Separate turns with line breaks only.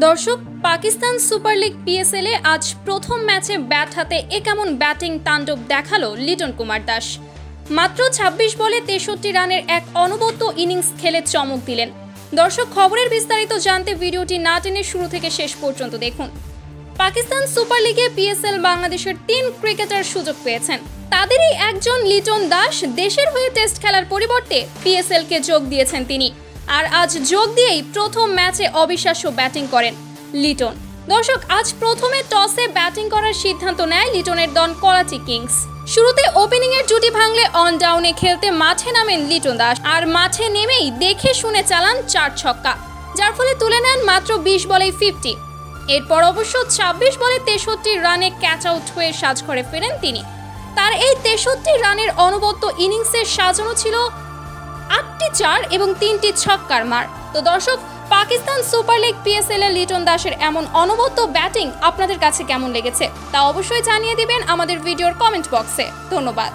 দর্শক, Pakistan super league PSL এ আজ প্রথম ম্যাচে ব্যাট হাতে কেমন ব্যাটিং তাণ্ডব দেখালো লিটন কুমার দাস। মাত্র ২৬ বলে ৬৩ রানের এক অনবদ্য ইনিংস খেলে চমক দিলেন। দর্শক, খবরের বিস্তারিত জানতে ভিডিওটি না টেনে শুরু থেকে শেষ পর্যন্ত দেখুন। পাকিস্তান সুপার লিগে পিএসএল বাংলাদেশের ৩ ক্রিকেটার সুযোগ পেয়েছেন। তাদেরই একজন লিটন দাস দেশের হয়ে টেস্ট খেলার পরিবর্তে পিএসএল কে যোগ দিয়েছেন তিনি। আর আজ যোগ দিয়েই প্রথম ম্যাচে অবিশ্বাস্য ব্যাটিং করেন লিটন। দর্শক, আজ প্রথমে টসে ব্যাটিং করার সিদ্ধান্ত নেয় লিটনের দল করাচি কিংস। শুরুতে ওপেনিং এর জুটি ভাঙলে অন ডাউনে খেলতে মাঠে নামেন লিটন দাস, আর মাঠে নেমেই দেখে শুনে চালান ৪ ছক্কা, যার ফলে তুলে নেন মাত্র ২০ বলেই 50। এরপর অবশ্য ২৬ বলে ৬৩ রানে ক্যাচ আউট হয়ে সাজঘরে ফেরেন তিনি। তার এই ৬৩ রানের অনবদ্য ইনিংসের সাজানো ছিল ৮টি ৪ এবং ৩টি ছক্কার মার। তো দর্শক, পাকিস্তান সুপার লিগ পিএসএল এর লিটন দাসের এমন অনবদ্য ব্যাটিং আপনাদের কাছে কেমন লেগেছে তা অবশ্যই জানিয়ে দিবেন আমাদের ভিডিওর কমেন্ট বক্সে। ধন্যবাদ।